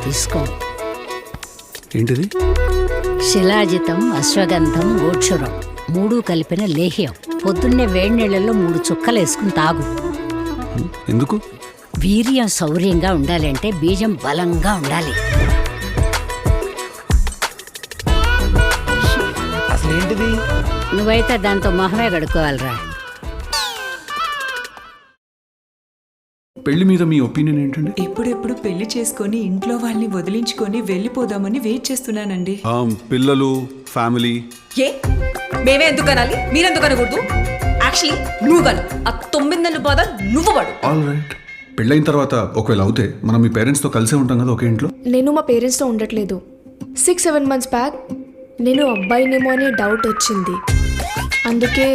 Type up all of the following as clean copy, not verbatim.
తీసుకో. ఏంటిది? శిలాజితం, అశ్వగంధం, గోక్షురం 3 కలిపిన లేహ్యం. పొద్దున్నే వేడి నీళ్ళల్లో 3 చుక్కలు వేసుకుని తాగు. ఎందుకు? వీర్యం శౌర్యంగా ఉండాలంటే బీజం బలంగా ఉండాలి. అసలు ఏంటిది? నువ్వైతే దాంతో మొహమే గడుకోవాలిరా. పెళ్లి మీద మీ ఒపీనియన్ ఏంటండి? ఎప్పుడెప్పుడు పెళ్లి చేసుకొని ఇంట్లో వాళ్ళని వదిలించుకొని వెళ్ళిపోదామని వెయిట్ చేస్తున్నానండి. పిల్లలు, ఫ్యామిలీ. ఏ మేమే ఎందుకు అనాలి, మీరెందుకు అనకూడదు? యాక్చువల్లీ నువ్వు కను, ఆ 9 నెలల బాధ నువ్వు పడు. All right. పెళ్ళైన తర్వాత ఒకవేళ అవుతే మనం మీ పేరెంట్స్తో కలిసే ఉంటాం కదా ఒకే ఇంట్లో. నేను మా పేరెంట్స్తో ఉండట్లేదు. 6-7 months బ్యాక్ నేను అబ్బాయినేమో అనే డౌట్ వచ్చింది. అందుకే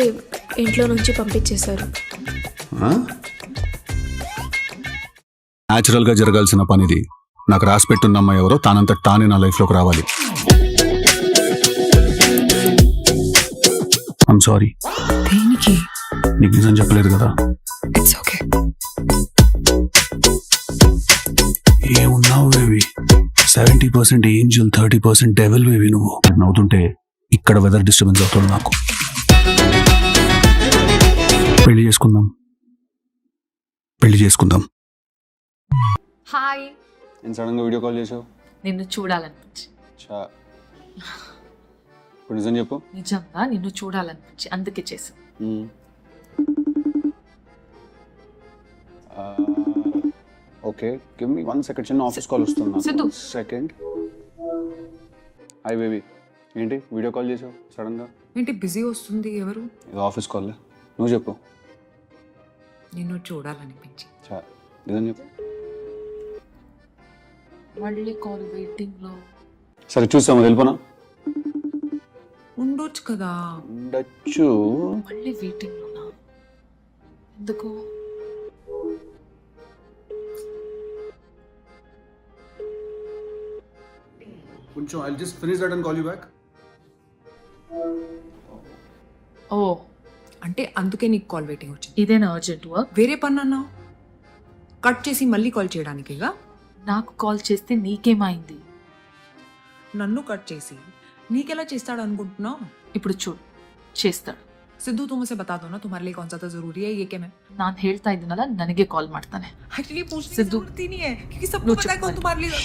ఇంట్లో నుంచి పంపించేశారు. న్యాచురల్గా జరగాల్సిన పనిది. నాకు రాసి పెట్టున్న అమ్మాయి ఎవరో తానంత తానే నా లైఫ్లోకి రావాలి. I'm sorry. దేనికి? నీకు నిజం చెప్పలేదు కదా. It's okay. ఏమున్నావు బేబీ? 70% angel, 30% devil baby. నువ్వు నవ్వుతుంటే ఇక్కడ వెదర్ డిస్టర్బెన్స్ అవుతుంది నాకు. పెళ్లి చేసుకుందాం. హాయ్. నేను సడన్గా వీడియో కాల్ చేసావు. నిన్ను చూడాలనిపించి. ఇప్పుడు నిజం చెప్పు. నిజంగా నిన్ను చూడాలనిపించి అందుకే చేసా. Okay, give me 1 second. చిన్న ఆఫీస్ కాల్ వస్తుంది. సిద్ధు. సెకండ్. Hi baby. ఏంటి వీడియో కాల్ చేసావు సడన్గా? ఏంటి బిజీ వస్తుంది? ఎవరు? ఇది ఆఫీస్ కాల్. నువ్వు చెప్పు. నిన్ను చూడాలనిపించి. నిజం చెప్పు. మళ్ళీ కాల్ వెయిటింగ్ లో. సరే చూసాము, వెళ్ళిపోనా? ఉండొచ్చు కదా. ఉండొచ్చు. మళ్ళీ వెయిటింగ్ లోనా? ఎందుకు? కొంచెం I'll just finish that and call you back. ఓ, అంటే అందుకే నీకు కాల్ వెయిటింగ్ వచ్చింది. ఇదేనా అర్జెంట్ వర్క్? వేరే పని అన్నావు. కట్ చేసి మళ్ళీ కాల్ చేయడానికిగా. నాకు కాల్ చేస్తే నీకేమైంది? నన్ను కట్ చేసి నీకెలా చేస్తాడు అనుకుంటున్నావు? ఇప్పుడు చూడు, చేస్తాడు. सिद्धू तुम उसे बता दो ना तुम्हारे लिए कौन सा जरूरी है ये क्या मैं ನಾನು ಹೇಳ್ತಾ ಇದ್ದೀನಲ್ಲ, ನನಗೆ ಕಾಲ್ ಮಾಡ್ತಾನೆ. एक्चुअली पूछने की सिद्धू, जरूरत ही नहीं है क्योंकि सबको लो पता है चुप कौन कर। तुम्हारे लिए